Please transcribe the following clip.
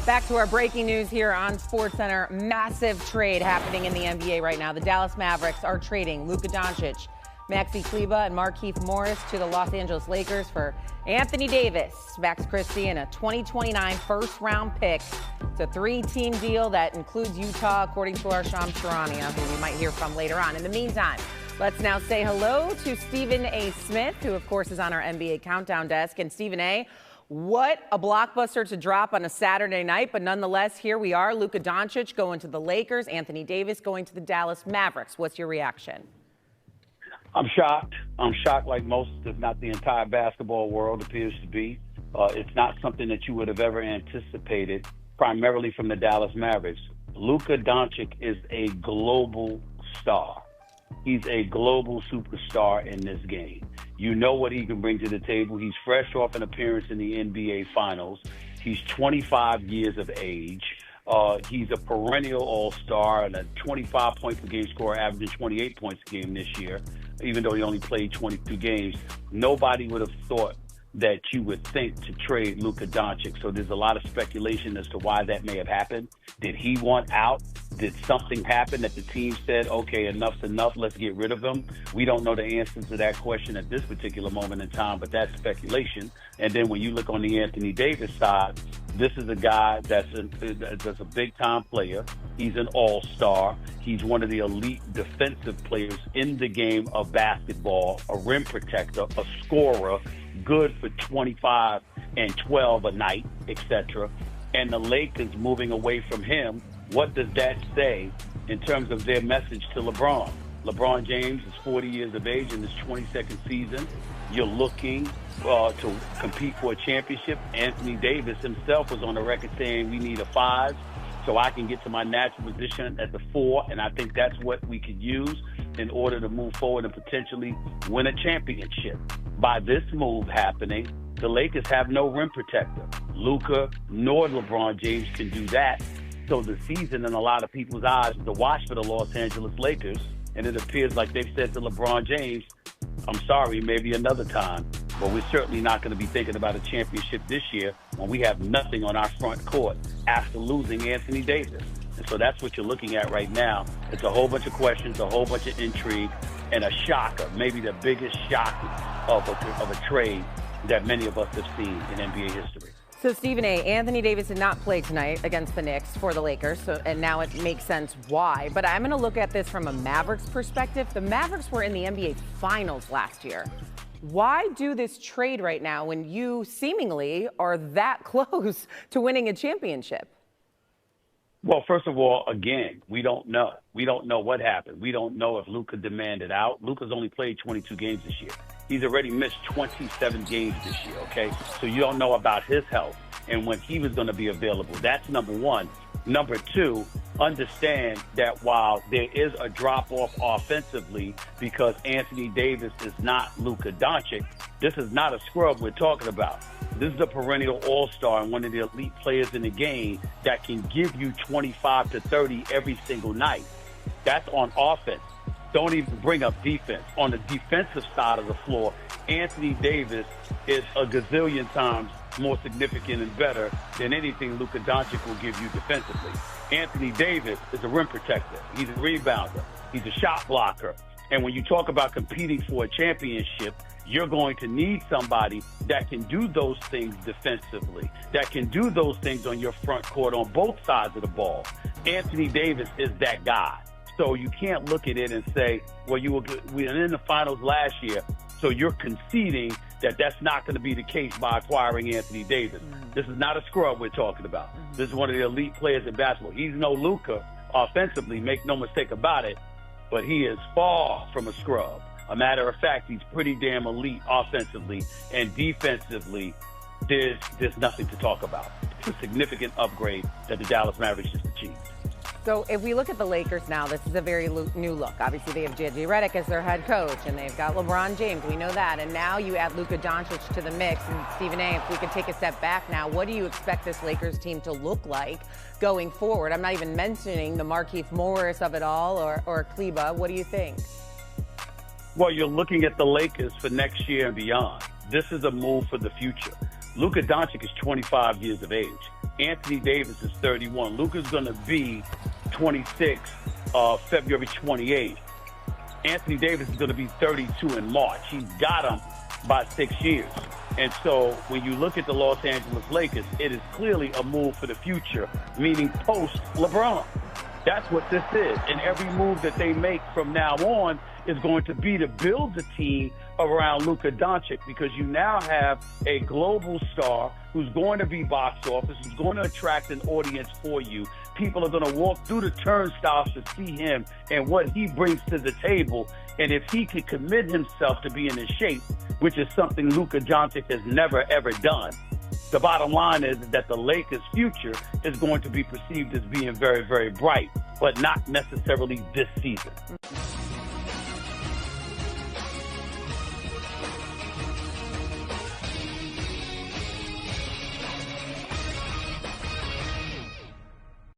Back to our breaking news here on SportsCenter. Massive trade happening in the NBA right now. The Dallas Mavericks are trading Luka Doncic, Maxi Kleber, and Markieff Morris to the Los Angeles Lakers for Anthony Davis, Max Christie, and a 2029 first-round pick. It's a three-team deal that includes Utah, according to our Shams Charania, who we might hear from later on. In the meantime, let's now say hello to Stephen A. Smith, who, of course, is on our NBA Countdown desk. And Stephen A., what a blockbuster to drop on a Saturday night, but nonetheless, here we are. Luka Doncic going to the Lakers, Anthony Davis going to the Dallas Mavericks. What's your reaction? I'm shocked. I'm shocked like most, if not the entire basketball world appears to be. It's not something that you would have ever anticipated, primarily from the Dallas Mavericks. Luka Doncic is a global star. He's a global superstar in this game. You know what he can bring to the table. He's fresh off an appearance in the NBA Finals. He's 25 years of age. He's a perennial all-star and a 25-point-per-game scorer, averaging 28 points a game this year, even though he only played 22 games. Nobody would have thought that you would think to trade Luka Doncic. So there's a lot of speculation as to why that may have happened. Did he want out? Did something happen that the team said, okay, enough's enough, let's get rid of him? We don't know the answer to that question at this particular moment in time, but that's speculation. And then when you look on the Anthony Davis side, this is a guy that's a big-time player. He's an all-star. He's one of the elite defensive players in the game of basketball, a rim protector, a scorer, good for 25 and 12 a night, etc. And the Lakers moving away from him, what does that say in terms of their message to LeBron? LeBron James is 40 years of age in his 22nd season. You're looking to compete for a championship. Anthony Davis himself was on the record saying we need a 5 so I can get to my natural position at the 4, and I think that's what we could use in order to move forward and potentially win a championship. By this move happening, the Lakers have no rim protector. Luka nor LeBron James can do that. So the season, in a lot of people's eyes, is a wash for the Los Angeles Lakers. And it appears like they've said to LeBron James, I'm sorry, maybe another time, but we're certainly not going to be thinking about a championship this year when we have nothing on our front court after losing Anthony Davis. And so that's what you're looking at right now. It's a whole bunch of questions, a whole bunch of intrigue, and a shocker, maybe the biggest shock of a trade that many of us have seen in NBA history. So, Stephen A., Anthony Davis did not play tonight against the Knicks for the Lakers, and now it makes sense why. But I'm going to look at this from a Mavericks perspective. The Mavericks were in the NBA Finals last year. Why do this trade right now when you seemingly are that close to winning a championship? Well, first of all, again, we don't know. We don't know what happened. We don't know if Luka demanded out. Luka's only played 22 games this year. He's already missed 27 games this year, okay? So you don't know about his health and when he was going to be available. That's number one. Number two, understand that while there is a drop-off offensively because Anthony Davis is not Luka Doncic, this is not a scrub we're talking about. This is a perennial all-star and one of the elite players in the game that can give you 25 to 30 every single night. That's on offense. Don't even bring up defense. On the defensive side of the floor, Anthony Davis is a gazillion times more significant and better than anything Luka Doncic will give you defensively. Anthony Davis is a rim protector. He's a rebounder. He's a shot blocker. And when you talk about competing for a championship, you're going to need somebody that can do those things defensively, that can do those things on your front court on both sides of the ball. Anthony Davis is that guy. So you can't look at it and say, well, we were in the finals last year, so you're conceding that that's not going to be the case by acquiring Anthony Davis. This is not a scrub we're talking about. This is one of the elite players in basketball. He's no Luka offensively, make no mistake about it, but he is far from a scrub. A matter of fact, he's pretty damn elite offensively, and defensively, there's nothing to talk about. It's a significant upgrade that the Dallas Mavericks just achieved. So if we look at the Lakers now, this is a very new look. Obviously, they have J.J. Redick as their head coach, and they've got LeBron James. We know that. And now you add Luka Doncic to the mix. And Stephen A., if we could take a step back now, what do you expect this Lakers team to look like going forward? I'm not even mentioning the Markieff Morris of it all or Kleber. What do you think? Well, you're looking at the Lakers for next year and beyond. This is a move for the future. Luka Doncic is 25 years of age. Anthony Davis is 31. Luka's going to be 26 February 28th. Anthony Davis is going to be 32 in March. He's got him by 6 years. And so when you look at the Los Angeles Lakers, it is clearly a move for the future, meaning post-LeBron. That's what this is. And every move that they make from now on is going to be to build the team around Luka Doncic, because you now have a global star who's going to be box office, who's going to attract an audience for you. People are going to walk through the turnstiles to see him and what he brings to the table. And if he can commit himself to being in shape, which is something Luka Doncic has never, ever done, the bottom line is that the Lakers' future is going to be perceived as being very, very bright, but not necessarily this season.